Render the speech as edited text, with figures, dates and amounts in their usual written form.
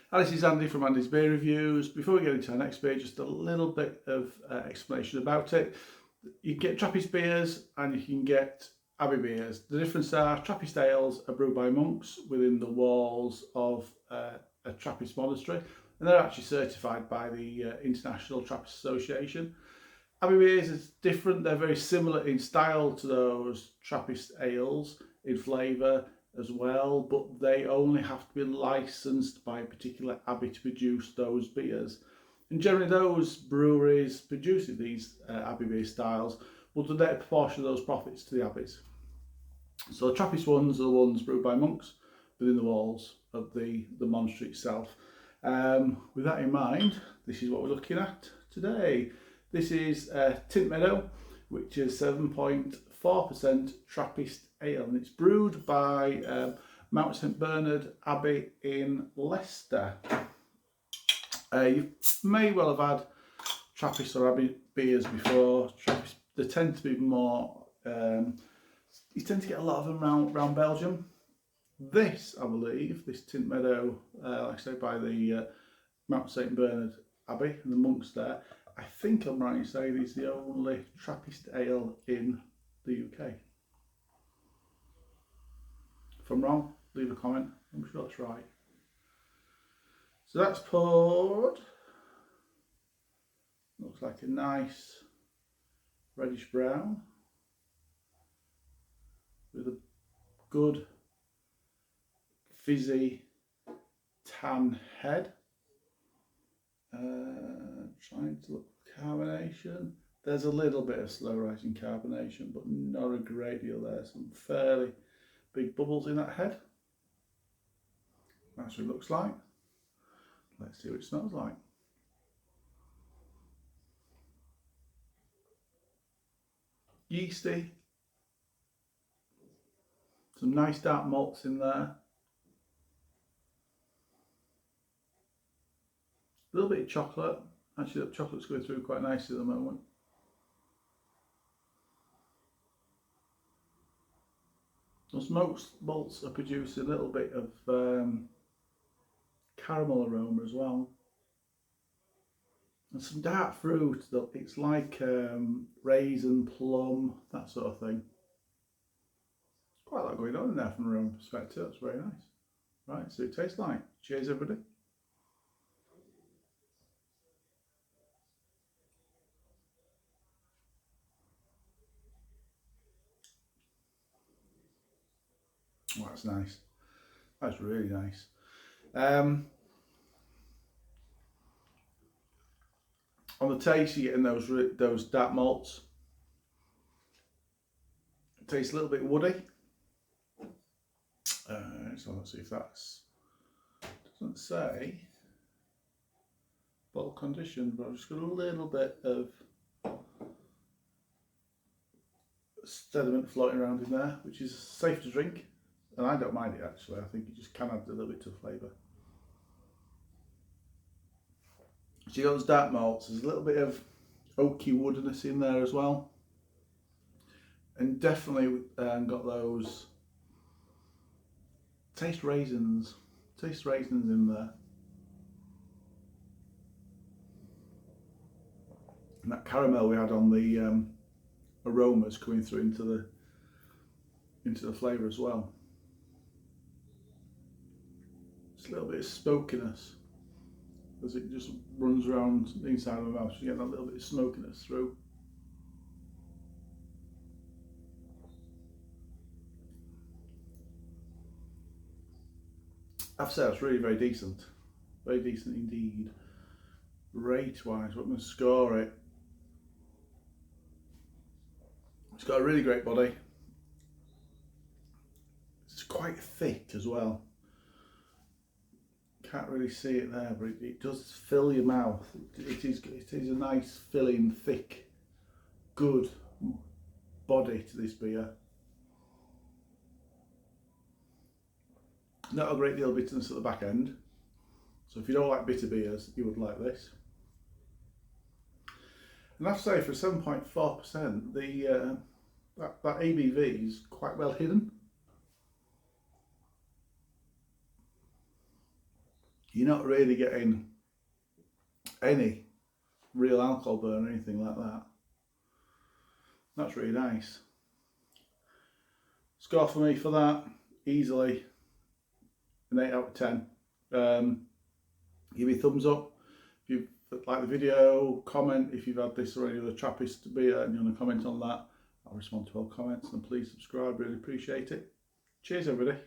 Hi, this is Andy from Andy's Beer Reviews. Before we get into our next beer, just a little bit of explanation about it. You can get Trappist beers and you can get Abbey beers. The difference are Trappist ales are brewed by monks within the walls of a Trappist monastery, and they're actually certified by the International Trappist Association. Abbey beers is different. They're very similar in style to those Trappist ales, in flavour as well, but they only have to be licensed by a particular abbey to produce those beers. And generally those breweries producing these abbey beer styles will donate a proportion of those profits to the abbeys. So the Trappist ones are the ones brewed by monks within the walls of the monastery itself. With that in mind, this is what we're looking at today. This is Tynt Meadow, which is 7.4% Trappist ale, and it's brewed by Mount St Bernard Abbey in Leicester. You may well have had Trappist or Abbey beers before. Trappist, they tend to be more, you tend to get a lot of them around Belgium. This, I believe, this Tynt Meadow, like I say, by the Mount St Bernard Abbey and the monks there, I think I'm right in saying it's the only Trappist ale in the UK. If I'm wrong, leave a comment. I'm sure that's right. So that's poured. Looks like a nice reddish brown with a good fizzy tan head. Trying to look for carbonation. There's a little bit of slow rising carbonation, but not a great deal there. Some fairly big bubbles in that head. That's what it looks like. Let's see what it smells like. Yeasty. Some nice dark malts in there. A little bit of chocolate. Actually, the chocolate's going through quite nicely at the moment. Those malts are producing a little bit of caramel aroma as well. And some dark fruit. It's like raisin, plum, that sort of thing. Quite a lot going on in there from a aroma perspective. That's very nice. Right, so it tastes like. Cheers, everybody. Oh, that's nice. That's really nice. On the taste, you're getting those dark malts. It tastes a little bit woody. So let's see if that's, doesn't say bottle condition, but I've just got a little bit of sediment floating around in there, which is safe to drink, and I don't mind it actually. I think it just can add a little bit to flavour. So you got those dark malts, there's a little bit of oaky woodiness in there as well, and definitely got those taste raisins in there, and that caramel we had on the aromas coming through into the flavour as well. Just a little bit of smokiness as it just runs around the inside of my mouth. So you get that little bit of smokiness through. I have to say that's really very decent indeed. Rate wise, what I'm going to score it. It's got a really great body. It's quite thick as well. Can't really see it there, but it does fill your mouth. It is a nice, filling, thick, good body to this beer. Not a great deal of bitterness at the back end. So if you don't like bitter beers, you would like this. And I have to say, for 7.4%, that ABV is quite well hidden. you're not really getting any real alcohol burn or anything like that. That's really nice. Score for me for that, easily an 8 out of 10. Give me a thumbs up if you like the video, comment if you've had this or any other Trappist beer and you want to comment on that. I'll respond to all comments, and please subscribe, really appreciate it. Cheers everybody.